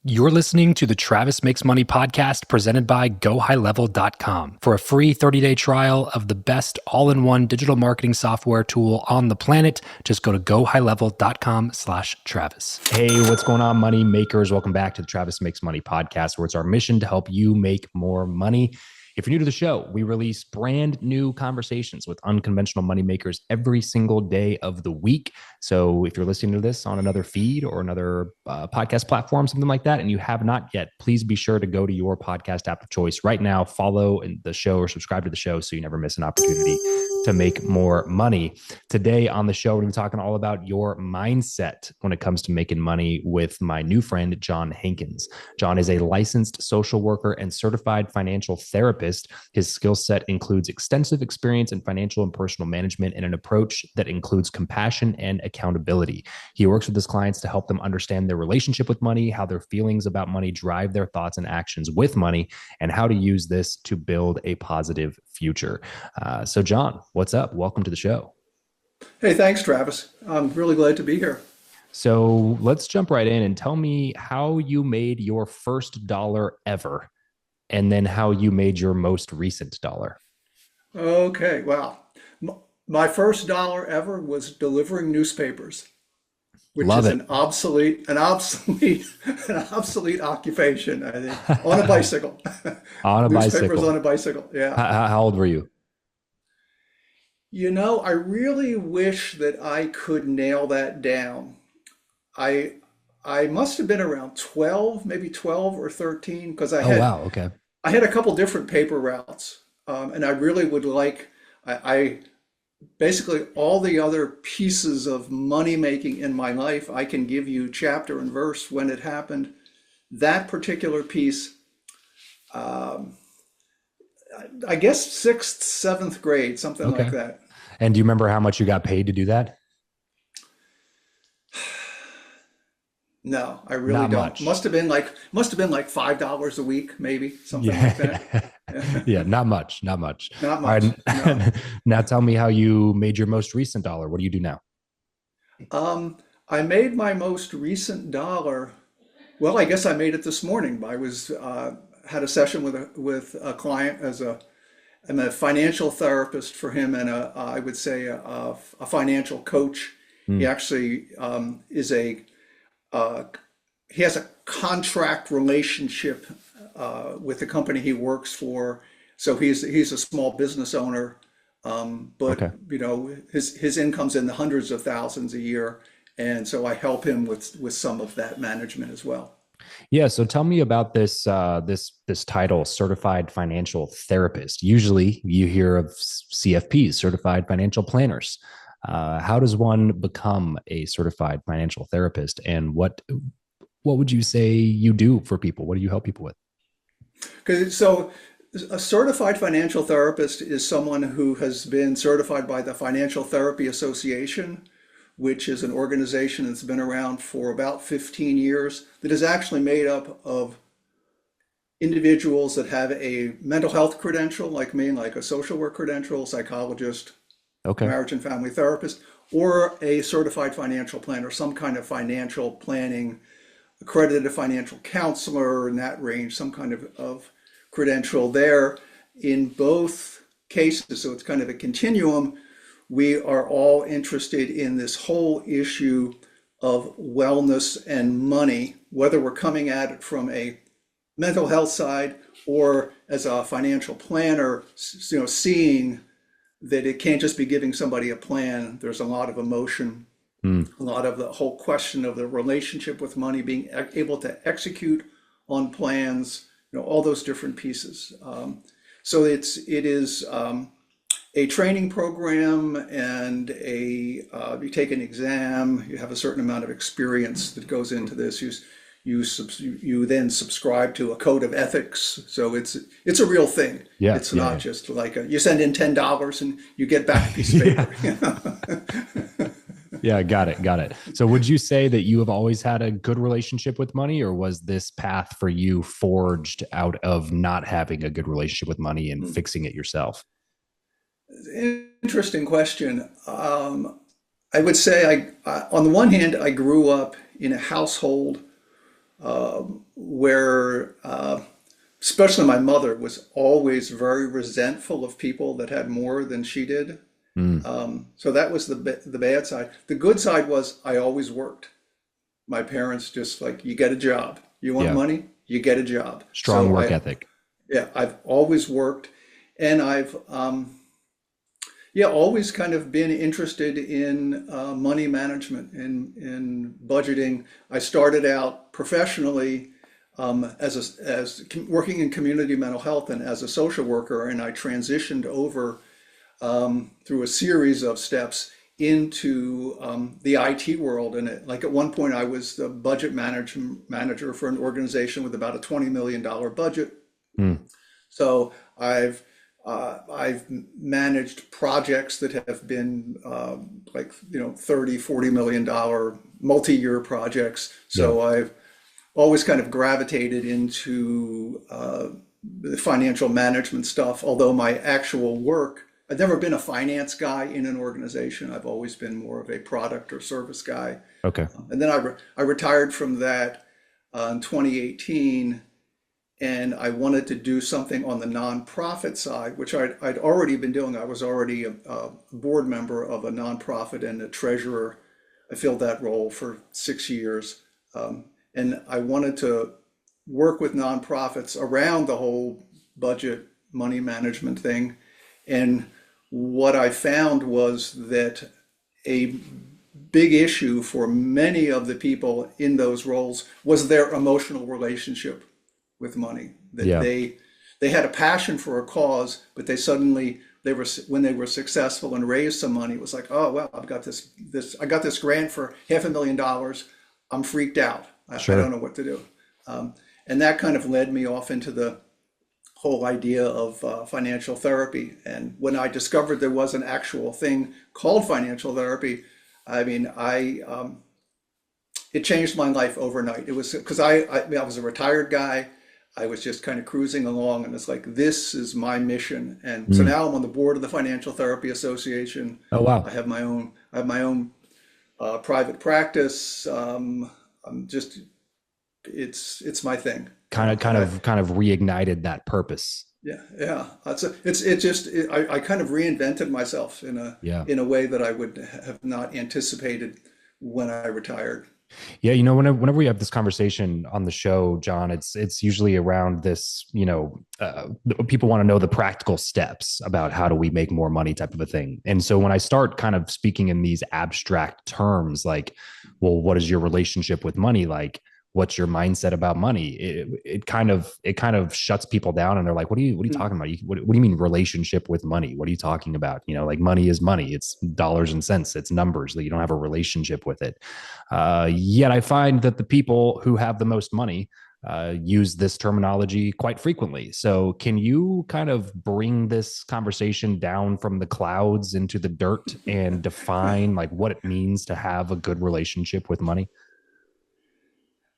You're listening to the Travis Makes Money podcast presented by GoHighLevel.com. For a free 30-day trial of the best all-in-one digital marketing software tool on the planet, just go to GoHighLevel.com/Travis. Hey, what's going on, money makers? Welcome back to the Travis Makes Money podcast, where it's our mission to help you make more money. If you're new to the show, we release brand new conversations with unconventional money makers every single day of the week. So if you're listening to this on another feed or another podcast platform, something like that, and you have not yet, please be sure to go to your podcast app of choice right now, follow the show or subscribe to the show so you never miss an opportunity to make more money. Today on the show, we're going to be talking all about your mindset when it comes to making money with my new friend, John Hankins. John is a licensed social worker and certified financial therapist. His skill set includes extensive experience in financial and personal management and an approach that includes compassion and accountability. He works with his clients to help them understand their relationship with money, how their feelings about money drive their thoughts and actions with money, and how to use this to build a positive future. So John, what's up? Welcome to the show. Hey, thanks, Travis. I'm really glad to be here. So let's jump right in and tell me how you made your first dollar ever, and then how you made your most recent dollar. Okay, wow. My first dollar ever was delivering newspapers, which Love is it. an obsolete occupation, I think, on a bicycle. On a Newspapers bicycle. on a bicycle, yeah. How old were you? You know, I really wish that I could nail that down. I I must have been around 12, maybe 12 or 13, because Oh, wow. Okay. I had a couple different paper routes, and I really would like I basically all the other pieces of money making in my life. I can give you chapter and verse when it happened. That particular piece, um, I guess sixth, seventh grade, something like Okay. that. And do you remember how much you got paid to do that? No, I really Not don't. much. Must have been like $5 a week, maybe something like that. Yeah. Yeah. Not much. Not much. Not All much. No. right. Now tell me how you made your most recent dollar. What do you do now? Um, I made my most recent dollar. Well, I guess I made it this morning. I was had a session with a client as I'm a financial therapist for him and I would say a financial coach. He Hmm. actually is a uh, he has a contract relationship with the company he works for. So he's a small business owner, but Okay. you know his income's in the hundreds of thousands a year, and so I help him with some of that management as well. Yeah. So tell me about this title, certified financial therapist. Usually you hear of CFPs, certified financial planners. How does one become a certified financial therapist, and what would you say you do for people? What do you help people with? Because so a certified financial therapist is someone who has been certified by the Financial Therapy Association, which is an organization that's been around for about 15 years, that is actually made up of individuals that have a mental health credential, like me, like a social work credential, psychologist, Okay. marriage and family therapist, or a certified financial planner, some kind of financial planning, accredited financial counselor in that range, some kind of credential there. In both cases, so it's kind of a continuum, we are all interested in this whole issue of wellness and money, whether we're coming at it from a mental health side or as a financial planner, seeing that it can't just be giving somebody a plan. There's a lot of emotion, Hmm. a lot of the whole question of the relationship with money, being able to execute on plans, all those different pieces. So it is a training program and you take an exam. You have a certain amount of experience that goes into this. You then subscribe to a code of ethics. So it's a real thing. Yeah. It's Yeah. not Yeah. just like you send in $10 and you get back a piece of Yeah. paper. You know? Yeah. Got it. Got it. So would you say that you have always had a good relationship with money, or was this path for you forged out of not having a good relationship with money and fixing it yourself? Interesting question. I would say on the one hand, I grew up in a household where especially my mother was always very resentful of people that had more than she did. Mm. So that was the bad side. The good side was I always worked. My parents just like, you get a job. You want Yeah. money, you get a job. Strong So work ethic. yeah, I've always worked, and I've yeah, always kind of been interested in money management and in budgeting. I started out professionally working in community mental health and as a social worker, and I transitioned over through a series of steps into the IT world. And like at one point, I was the manager for an organization with about a $20 million budget. Mm. So I've managed projects that have been like, 30, $40 million multi-year projects. Yeah. So I've always kind of gravitated into the financial management stuff, although my actual work, I've never been a finance guy in an organization. I've always been more of a product or service guy. Okay. And then I retired from that in 2018, and I wanted to do something on the nonprofit side, which I'd already been doing. I was already a board member of a nonprofit and a treasurer. I filled that role for 6 years. And I wanted to work with nonprofits around the whole budget money management thing. And what I found was that a big issue for many of the people in those roles was their emotional relationship with money. That Yeah. they had a passion for a cause, but they were, when they were successful and raised some money, it was like, oh well, I got this grant for $500,000. I'm freaked out. I don't Sure. know what to do. And that kind of led me off into the whole idea of financial therapy. And when I discovered there was an actual thing called financial therapy, I mean, it changed my life overnight. It was because I was a retired guy. I was just kind of cruising along, and it's like, this is my mission. And so Mm. now I'm on the board of the Financial Therapy Association. Oh, wow. I have my own private practice. I'm just, it's my thing. Kind of reignited that purpose. Yeah, yeah. I kind of reinvented myself Yeah. in a way that I would have not anticipated when I retired. Yeah, whenever we have this conversation on the show, John, it's usually around this, people want to know the practical steps about how do we make more money type of a thing. And so when I start kind of speaking in these abstract terms, like, well, what is your relationship with money like? What's your mindset about money? It kind of shuts people down, and they're like, what are you talking about? What do you mean relationship with money? What are you talking about? Like money is money. It's dollars and cents. It's numbers. That you don't have a relationship with it. Yet I find that the people who have the most money use this terminology quite frequently. So can you kind of bring this conversation down from the clouds into the dirt and define like what it means to have a good relationship with money?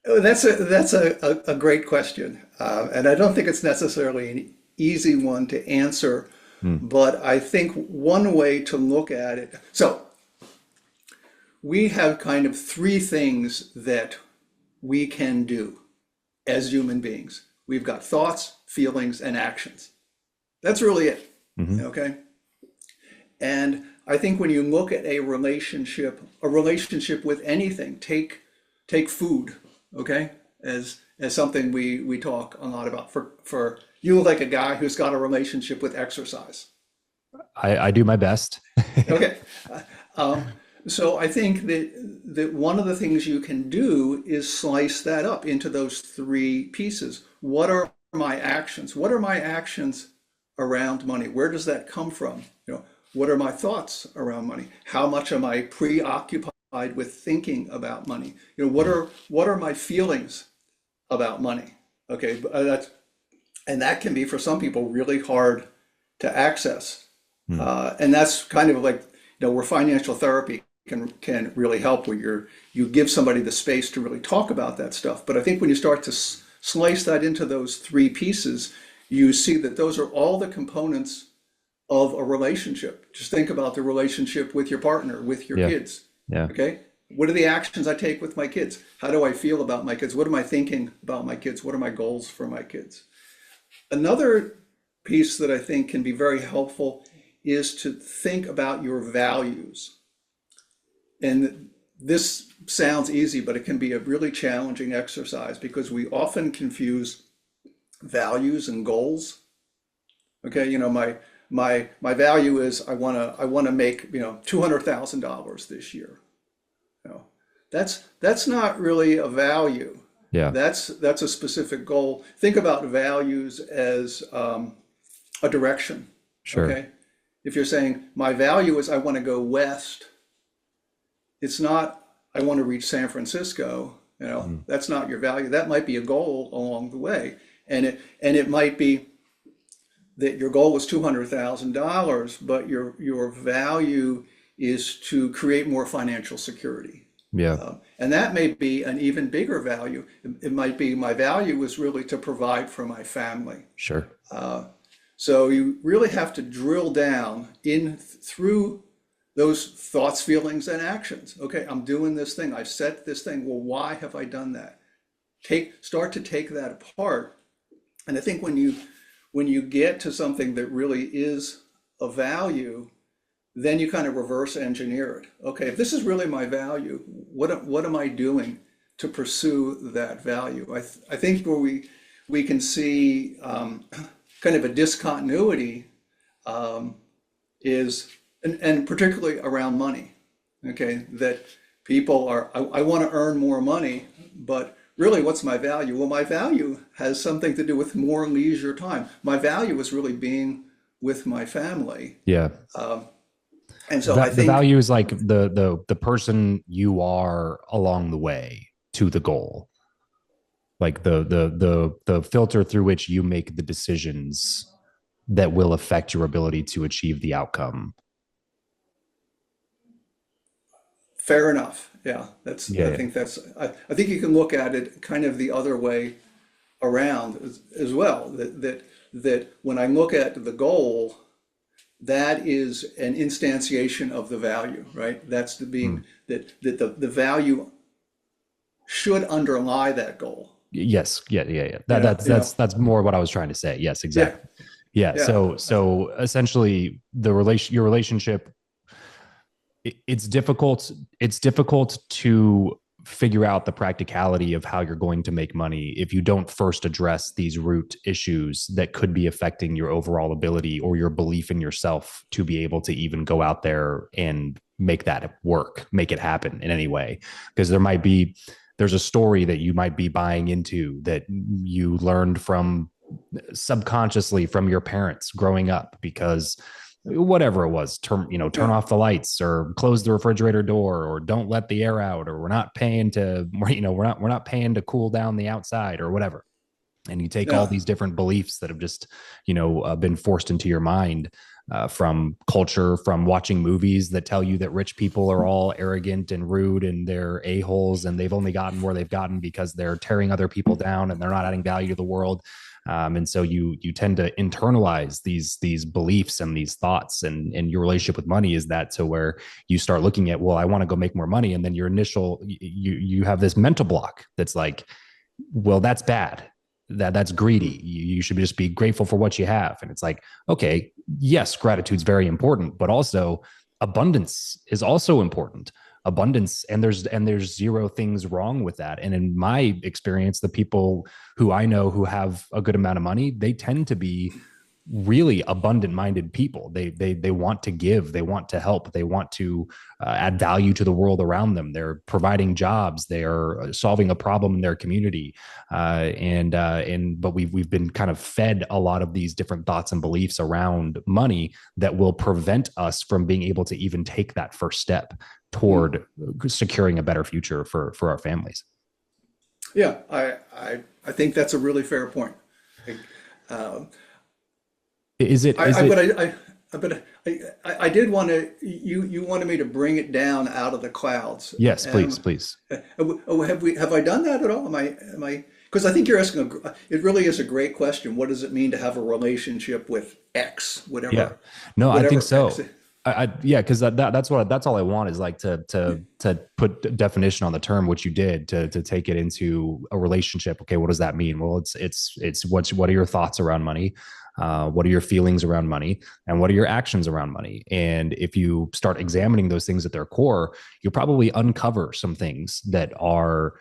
Oh, that's a great question, and I don't think it's necessarily an easy one to answer. Hmm. But I think one way to look at it. So we have kind of three things that we can do as human beings. We've got thoughts, feelings, and actions. That's really it. Hmm. Okay. And I think when you look at a relationship with anything, take food, okay, as something we talk a lot about. For you look like a guy who's got a relationship with exercise. I do my best. Okay. Um, so I think that one of the things you can do is slice that up into those three pieces. What are my actions? What are my actions around money? Where does that come from? What are my thoughts around money? How much am I preoccupied with thinking about money? What are my feelings about money? Okay, and that can be for some people really hard to access. Hmm. And that's kind of like, where financial therapy can really help, where you give somebody the space to really talk about that stuff. But I think when you start to slice that into those three pieces, you see that those are all the components of a relationship. Just think about the relationship with your partner, with your Yeah. kids. Yeah. Okay. What are the actions I take with my kids? How do I feel about my kids? What am I thinking about my kids? What are my goals for my kids? Another piece that I think can be very helpful is to think about your values. And this sounds easy, but it can be a really challenging exercise because we often confuse values and goals. Okay, my value is I want to make, $200,000 this year. You know, that's not really a value. Yeah. That's a specific goal. Think about values as a direction. Sure. Okay, if you're saying my value is I want to go west, it's not I want to reach San Francisco. That's not your value. That might be a goal along the way, and it might be that your goal was $200,000, but your value is to create more financial security. Yeah. And that may be an even bigger value. It might be my value is really to provide for my family. Sure. So you really have to drill down in through those thoughts, feelings, and actions. Okay, I'm doing this thing. I've set this thing. Well, why have I done that? Start to take that apart. And I think when you get to something that really is a value, then you kind of reverse engineer it. Okay, if this is really my value, what am I doing to pursue that value? I think where we can see kind of a discontinuity is, and particularly around money. Okay, that people I want to earn more money, but really, what's my value? Well, my value has something to do with more leisure time. My value is really being with my family. Yeah. And so I think the value is like the person you are along the way to the goal, like the filter through which you make the decisions that will affect your ability to achieve the outcome. fair enough. Yeah, Yeah. I think I think you can look at it kind of the other way around as well. That when I look at the goal, that is an instantiation of the value, right? That's the being that the value should underlie that goal. Yes. Yeah. That's more what I was trying to say. Yes, Yeah, exactly. Yeah. yeah, So essentially your relationship, it's difficult. It's difficult to figure out the practicality of how you're going to make money if you don't first address these root issues that could be affecting your overall ability or your belief in yourself to be able to even go out there and make that work, make it happen in any way. Because there's a story that you might be buying into that you learned from subconsciously from your parents growing up, because whatever it was, turn yeah, off the lights or close the refrigerator door or don't let the air out, or we're not paying to cool down the outside or whatever. And you take all yeah, these different beliefs that have just been forced into your mind from culture, from watching movies that tell you that rich people are all arrogant and rude and they're a-holes and they've only gotten where they've gotten because they're tearing other people down and they're not adding value to the world. And so you tend to internalize these beliefs and these thoughts, and your relationship with money is that, to where you start looking at, well, I want to go make more money, and then you have this mental block that's like, well, that's bad. That's greedy. You should just be grateful for what you have. And it's like, okay, yes, gratitude's very important, but also abundance is also important. Abundance, and there's zero things wrong with that. And in my experience, the people who I know who have a good amount of money, they tend to be really abundant minded people. They want to give, they want to help, they want to add value to the world around them. They're providing jobs, they are solving a problem in their community, but we've been kind of fed a lot of these different thoughts and beliefs around money that will prevent us from being able to even take that first step toward securing a better future for our families. yeah. I think that's a really fair point. Um, Is it? but I did want to, you wanted me to bring it down out of the clouds. Yes, please. Have I done that at all? Because I think you're asking, it really is a great question. What does it mean to have a relationship with X, Yeah. No, I think so. X? Yeah, because that's all I want is like to put definition on the term, which you did to take it into a relationship. Okay, what does that mean? Well, it's what are your thoughts around money? What are your feelings around money? And what are your actions around money? And if you start examining those things at their core, you'll probably uncover some things that are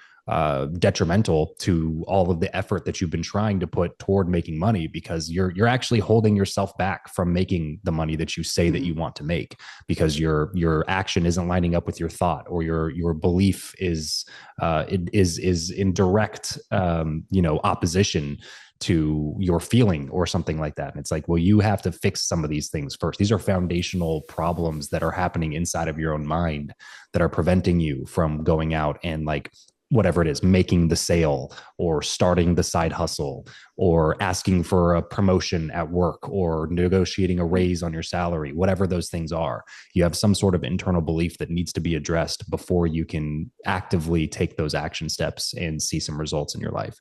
detrimental to all of the effort that you've been trying to put toward making money, because you're actually holding yourself back from making the money that you say that Mhm. you want to make, because your action isn't lining up with your thought, or your belief is in direct opposition to your feeling or something like that. And it's like, well, you have to fix some of these things first. These are foundational problems that are happening inside of your own mind that are preventing you from going out and like whatever it is, making the sale or starting the side hustle or asking for a promotion at work or negotiating a raise on your salary, whatever those things are. You have some sort of internal belief that needs to be addressed before you can actively take those action steps and see some results in your life.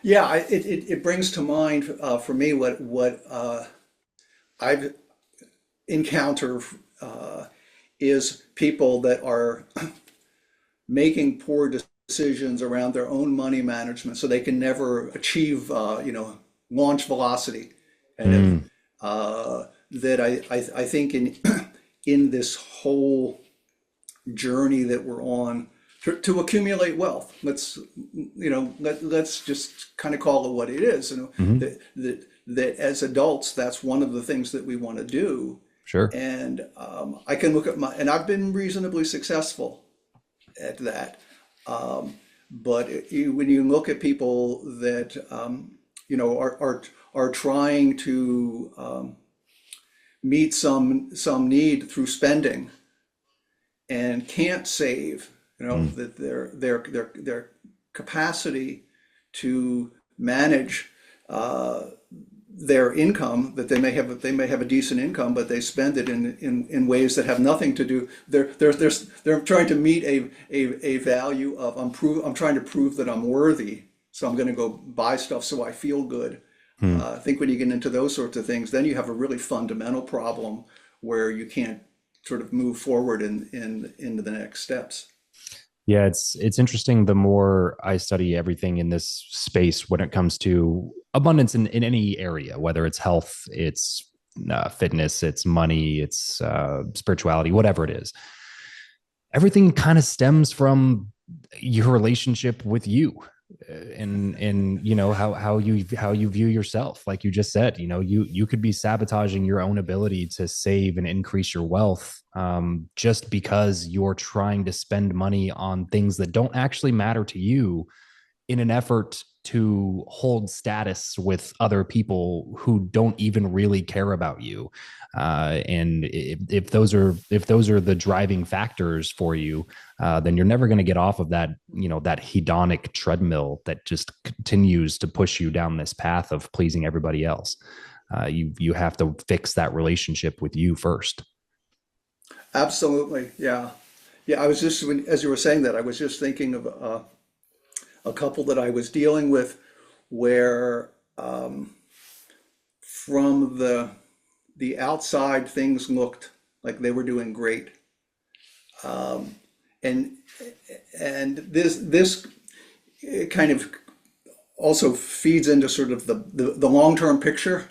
Yeah, it brings to mind for me what I've encountered uh, is people that are making poor decisions around their own money management, so they can never achieve, launch velocity, kind of. Mm, That I think in this whole journey that we're on to accumulate wealth. Let's just kind of call it what it is. mm-hmm. That as adults, that's one of the things that we want to do. Sure. And I can look at and I've been reasonably successful at that. But when you look at people that are trying to meet some need through spending and can't save, Mm, that their capacity to manage their income, that they may have a decent income, but they spend it in ways that have nothing to do. They're trying to meet a value of I'm trying to prove that I'm worthy, so I'm going to go buy stuff so I feel good. mm. I think when you get into those sorts of things, then you have a really fundamental problem where you can't sort of move forward into the next steps. Yeah, it's interesting. The more I study everything in this space when it comes to abundance in any area, whether it's health, it's fitness, it's money, it's spirituality, whatever it is, everything kind of stems from your relationship with you. And how you view yourself. Like you just said, you could be sabotaging your own ability to save and increase your wealth, just because you're trying to spend money on things that don't actually matter to you in an effort to hold status with other people who don't even really care about you. And if those are the driving factors for you, then you're never going to get off of that hedonic treadmill that just continues to push you down this path of pleasing everybody else. You have to fix that relationship with you first. Absolutely, yeah, yeah. I was just as you were saying that, I was just thinking of a couple that I was dealing with, where from the outside things looked like they were doing great, and this kind of also feeds into sort of the long-term picture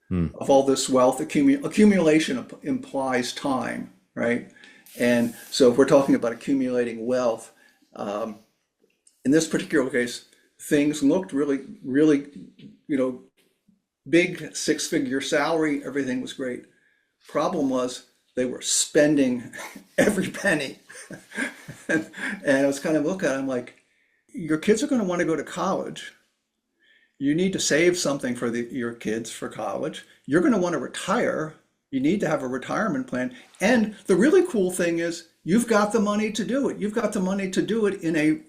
Hmm. of all this wealth. Accumulation implies time, right? And so if we're talking about accumulating wealth, in this particular case, things looked really, really, you know, big six-figure salary, everything was great. Problem was they were spending every penny. And I was kind of looking at it, I'm like, your kids are going to want to go to college. You need to save something for your kids for college. You're going to want to retire. You need to have a retirement plan. And the really cool thing is you've got the money to do it. You've got the money to do it in a,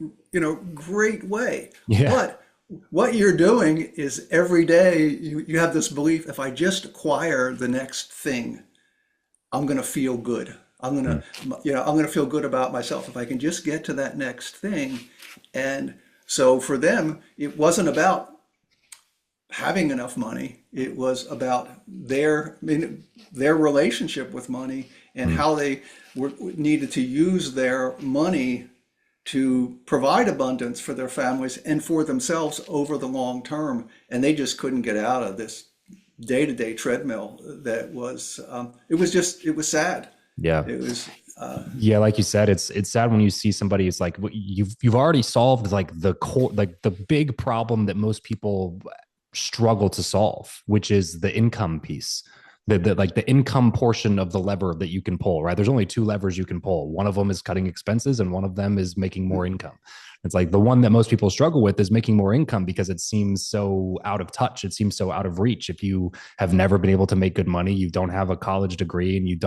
great way. Yeah. But what you're doing is every day you have this belief, if I just acquire the next thing, I'm going to feel good. Hmm. I'm going to feel good about myself if I can just get to that next thing. And so for them, it wasn't about having enough money. It was about their relationship with money and Mm. how they needed to use their money to provide abundance for their families and for themselves over the long term. And they just couldn't get out of this day-to-day treadmill that was, it was sad. Yeah. It was, Yeah, like you said, it's sad when you see somebody who's like you've already solved like the core, like the big problem that most people struggle to solve, which is the income piece. The like the income portion of the lever that you can pull, right? There's only two levers you can pull. One of them is cutting expenses and one of them is making more income. It's like the one that most people struggle with is making more income because it seems so out of touch. It seems so out of reach. If you have never been able to make good money, you don't have a college degree, and you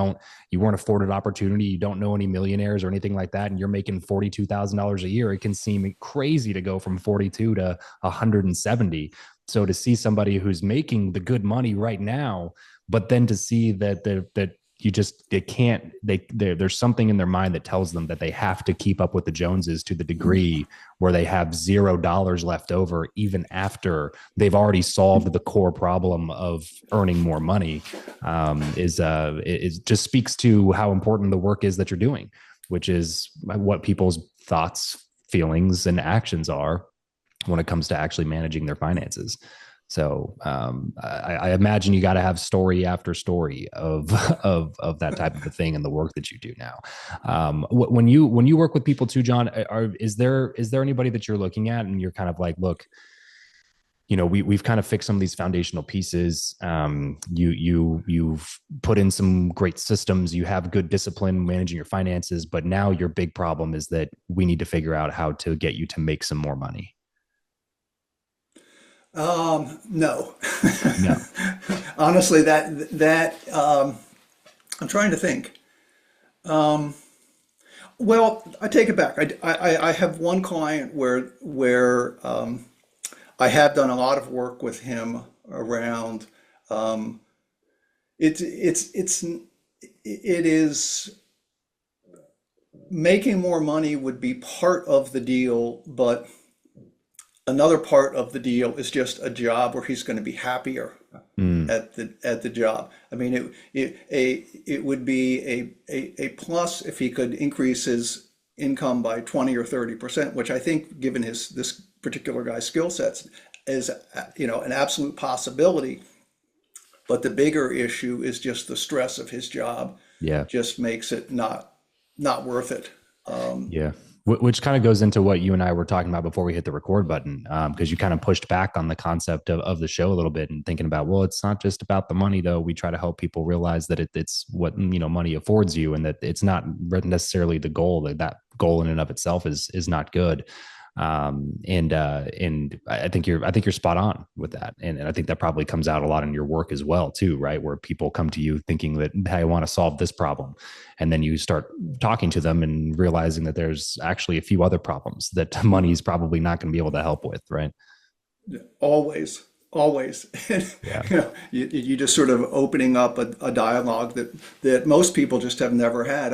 weren't afforded opportunity, you don't know any millionaires or anything like that, and you're making $42,000 a year, it can seem crazy to go from 42 to 170. So to see somebody who's making the good money right now, but then to see that you just they can't there's something in their mind that tells them that they have to keep up with the Joneses to the degree where they have $0 left over even after they've already solved the core problem of earning more money, it just speaks to how important the work is that you're doing, which is what people's thoughts, feelings, and actions are when it comes to actually managing their finances. So I imagine you got to have story after story of of that type of a thing in the work that you do now. When you work with people too, John, is there anybody that you're looking at and you're kind of like, look, we've kind of fixed some of these foundational pieces. You've put in some great systems. You have good discipline managing your finances, but now your big problem is that we need to figure out how to get you to make some more money. no. No. Honestly, I'm trying to think. Well, I take it back. I have one client where I have done a lot of work with him around it is making more money would be part of the deal, but another part of the deal is just a job where he's going to be happier Mm, at the job. I mean, it would be a plus if he could increase his income by 20 or 30%, which I think, given his this particular guy's skill sets, is an absolute possibility. But the bigger issue is just the stress of his job yeah. just makes it not worth it. Yeah. Which kind of goes into what you and I were talking about before we hit the record button, because you kind of pushed back on the concept of the show a little bit and thinking about, well, it's not just about the money, though. We try to help people realize that it's what, money affords you, and that it's not necessarily the goal. That goal in and of itself is not good. And I think you're spot on with that. And I think that probably comes out a lot in your work as well, too, right? Where people come to you thinking that, hey, I want to solve this problem. And then you start talking to them and realizing that there's actually a few other problems that money is probably not going to be able to help with, right? Always, always. And, Yeah. you just sort of opening up a dialogue that most people just have never had.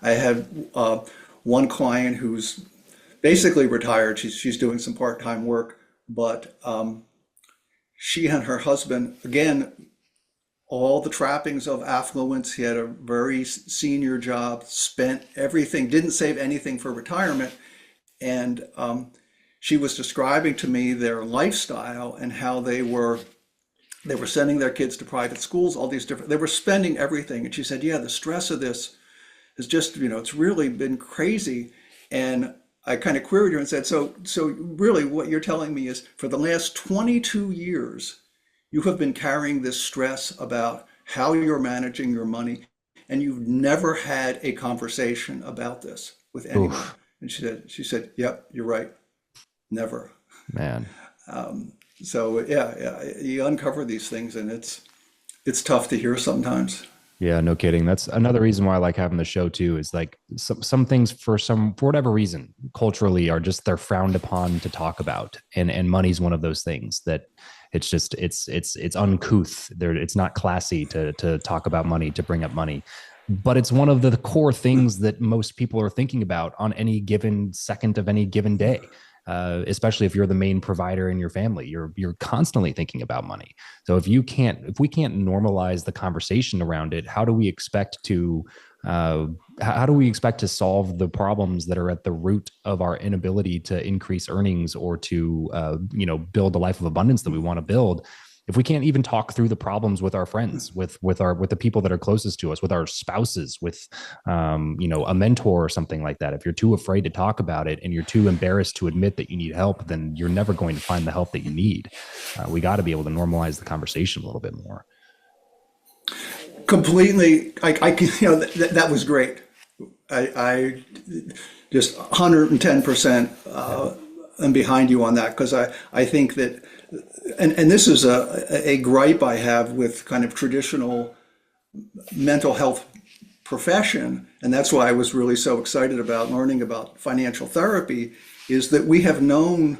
I had one client who's basically retired. She's doing some part-time work, but she and her husband, again, all the trappings of affluence. He had a very senior job, spent everything, didn't save anything for retirement, and she was describing to me their lifestyle and how they were sending their kids to private schools, all these different, they were spending everything. And she said, yeah, the stress of this is just, it's really been crazy. And I kind of queried her and said, so really what you're telling me is for the last 22 years, you have been carrying this stress about how you're managing your money, and you've never had a conversation about this with anyone. Oof, And she said, yep, you're right. Never. man. So yeah, you uncover these things, and it's tough to hear sometimes. Yeah, no kidding. That's another reason why I like having the show too, is like some things for whatever reason culturally are just they're frowned upon to talk about. And money's one of those things that it's just it's uncouth. There it's not classy to talk about money, to bring up money. But it's one of the core things that most people are thinking about on any given second of any given day. especially if you're the main provider in your family. You're constantly thinking about money. So if we can't normalize the conversation around it, how do we expect to solve the problems that are at the root of our inability to increase earnings or to build the life of abundance that we want to build, if we can't even talk through the problems with our friends, with the people that are closest to us, with our spouses, with a mentor or something like that? If you're too afraid to talk about it and you're too embarrassed to admit that you need help, then you're never going to find the help that you need. We got to be able to normalize the conversation a little bit more. Completely. That was great. I just 110% am behind you on that, because I think that, and this is a gripe I have with kind of traditional mental health profession, and that's why I was really so excited about learning about financial therapy, is that we have known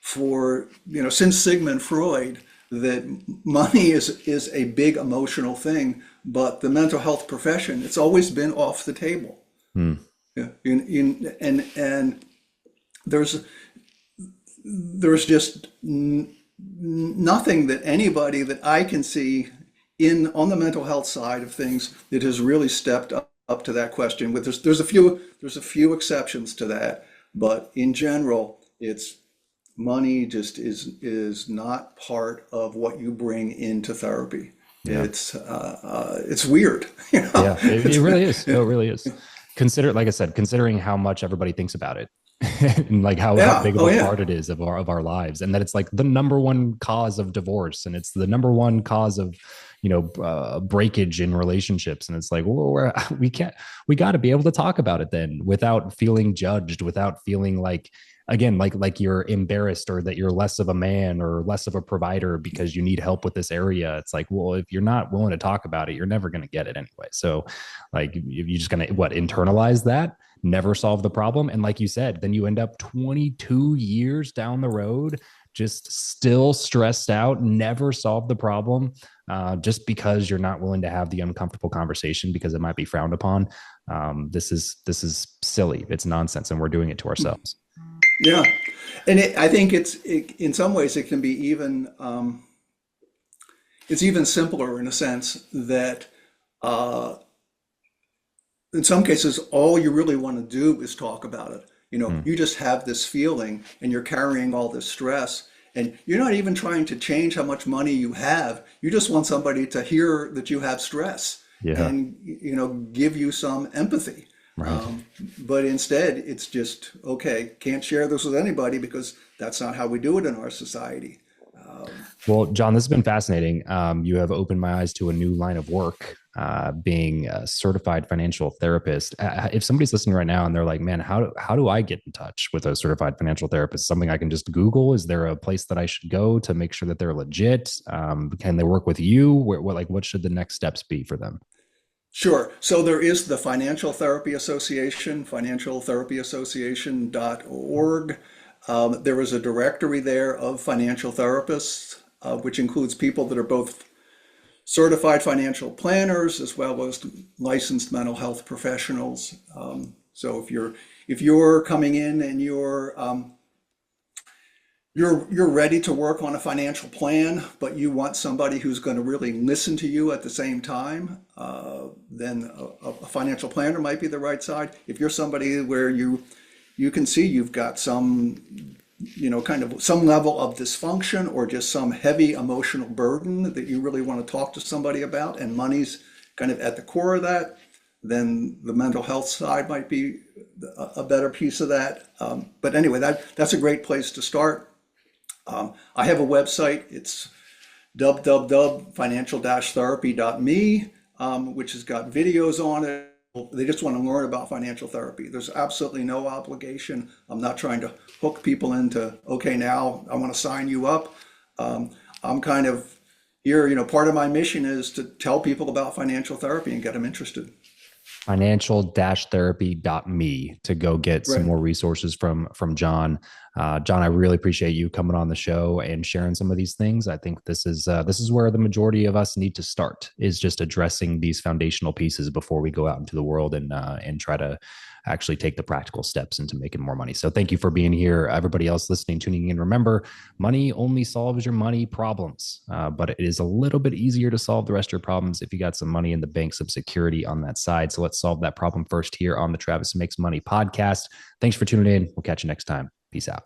for, since Sigmund Freud, that money is a big emotional thing, but the mental health profession, it's always been off the table. Yeah, and there's just nothing that anybody that I can see on the mental health side of things that has really stepped up to that question. With there's a few exceptions to that, but in general, it's money just is not part of what you bring into therapy. Yeah. It's weird. Yeah, it really is. No, it really is. Like I said, considering how much everybody thinks about it, and like how big of a part it is of our lives, and that it's like the number one cause of divorce, and it's the number one cause of breakage in relationships. And it's like, well, we got to be able to talk about it then without feeling judged, without feeling like, again, like you're embarrassed or that you're less of a man or less of a provider because you need help with this area. It's like, well, if you're not willing to talk about it, you're never going to get it anyway. So like, you're just going to internalize that, never solve the problem. And like you said, then you end up 22 years down the road, just still stressed out, never solve the problem, just because you're not willing to have the uncomfortable conversation because it might be frowned upon. This is silly. It's nonsense. And we're doing it to ourselves. Yeah, and I think in some ways it can be even it's even simpler in a sense that in some cases all you really want to do is talk about it. You just have this feeling and you're carrying all this stress, and you're not even trying to change how much money you have. You just want somebody to hear that you have stress, and give you some empathy. Right. But instead, it's just, okay, can't share this with anybody because that's not how we do it in our society. Well, John, this has been fascinating. You have opened my eyes to a new line of work, being a certified financial therapist. If somebody's listening right now and they're like, man, how do I get in touch with a certified financial therapist? Something I can just Google? Is there a place that I should go to make sure that they're legit? Can they work with you? What should the next steps be for them? Sure. So there is the Financial Therapy Association, financialtherapyassociation.org. There is a directory there of financial therapists, which includes people that are both certified financial planners as well as licensed mental health professionals. So if you're coming in and you're ready to work on a financial plan, but you want somebody who's going to really listen to you at the same time, then a financial planner might be the right side. If you're somebody where you can see you've got some, kind of some level of dysfunction or just some heavy emotional burden that you really want to talk to somebody about, and money's kind of at the core of that, then the mental health side might be a better piece of that. But anyway, that's a great place to start. I have a website. It's www.financial-therapy.me, which has got videos on it. They just want to learn about financial therapy. There's absolutely no obligation. I'm not trying to hook people into, okay, now I want to sign you up. I'm kind of here, part of my mission is to tell people about financial therapy and get them interested. Financial-therapy.me to go get some more resources from John. John, I really appreciate you coming on the show and sharing some of these things. I think this is where the majority of us need to start, is just addressing these foundational pieces before we go out into the world and try to actually take the practical steps into making more money. So thank you for being here. Everybody else listening, tuning in, remember, money only solves your money problems, but it is a little bit easier to solve the rest of your problems if you got some money in the bank, some security on that side. So let's solve that problem first here on the Travis Makes Money podcast. Thanks for tuning in. We'll catch you next time. Peace out.